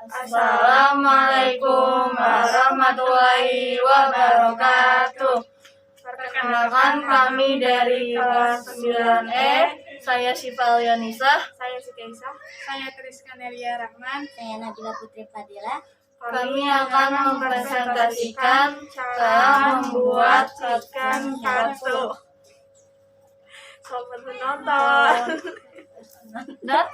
Assalamualaikum warahmatullahi wabarakatuh. Perkenalkan kami dari kelas 9E. Saya Syifa Alyanisa. Saya Siti Aisyah. Saya Triska Nelia Rahman. Saya Nabila Putri Fadila. Kami akan mempresentasikan cara membuat ikan kartu. Selamat menonton. Dan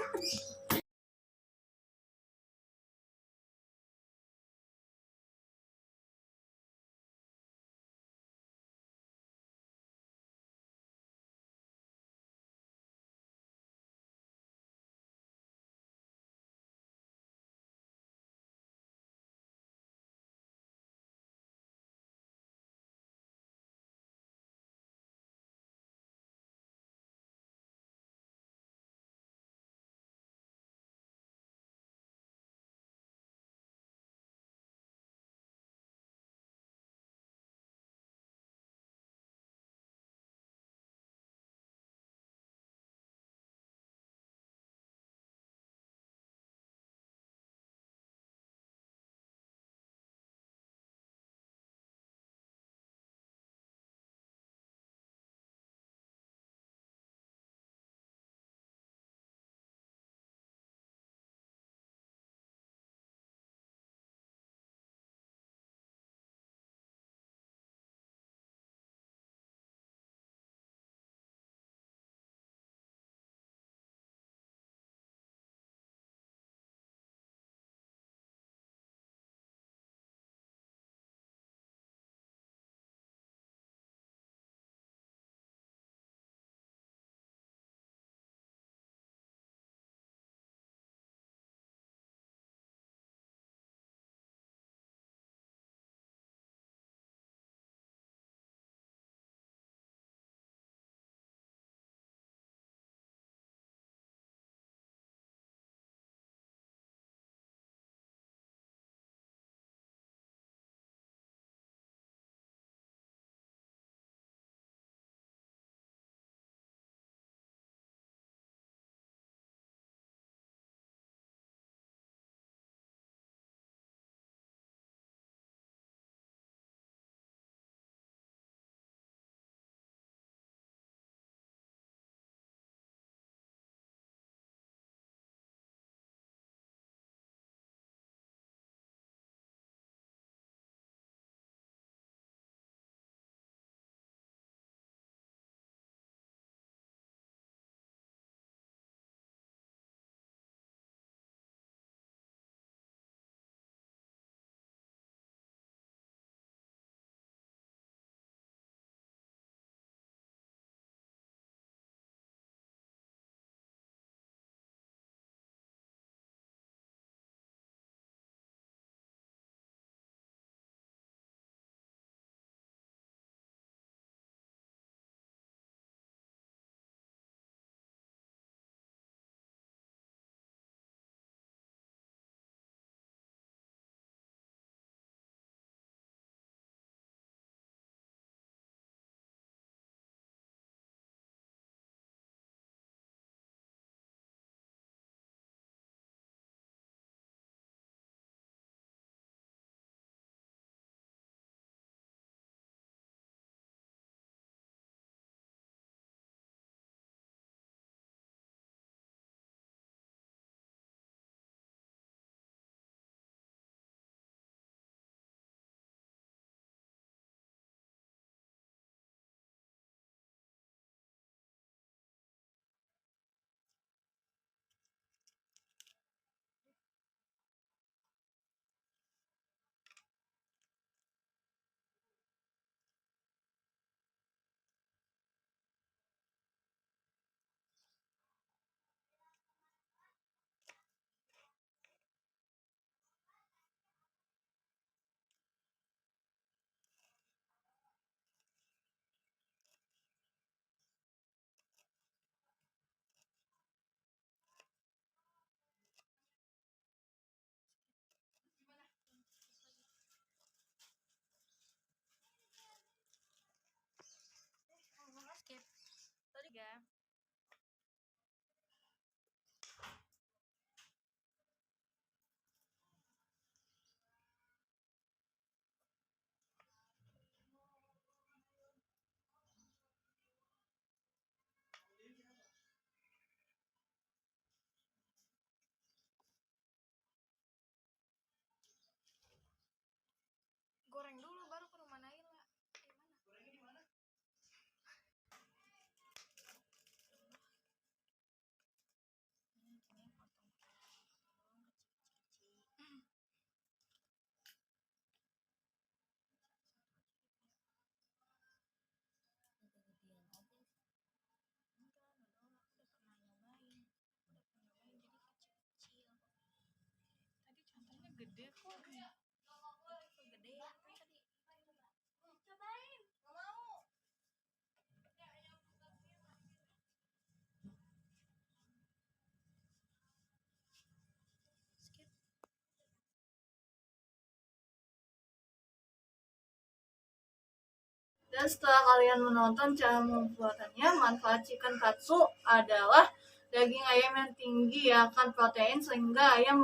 Dan setelah kalian menonton cara pembuatannya, manfaat chicken katsu adalah daging ayam yang tinggi akan protein sehingga ayam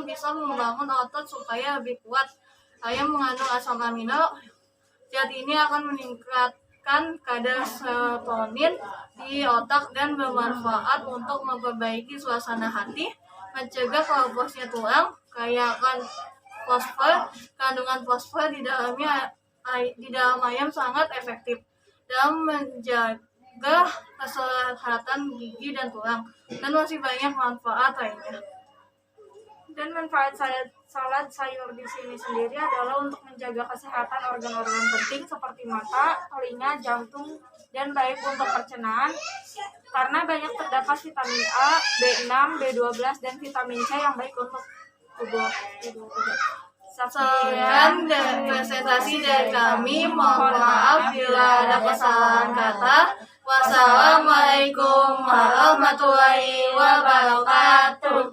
bisa membangun otot supaya lebih kuat. Ayam mengandung asam amino. Zat ini akan meningkatkan kadar serotonin di otak dan bermanfaat untuk memperbaiki suasana hati, mencegah kolaborasinya tulang, kaya akan fosfor. Kandungan fosfor di dalam ayam sangat efektif dalam menjaga kesehatan gigi dan tulang, dan masih banyak manfaat lainnya. Dan manfaat salad sayur di sini sendiri adalah untuk menjaga kesehatan organ-organ penting seperti mata, telinga, jantung, dan baik untuk pencernaan karena banyak terdapat vitamin A, B6, B12, dan vitamin C yang baik untuk tubuh. Sekian dan presentasi dari kami. Mohon maaf bila ada kesalahan kata. Wassalamualaikum warahmatullahi wabarakatuh.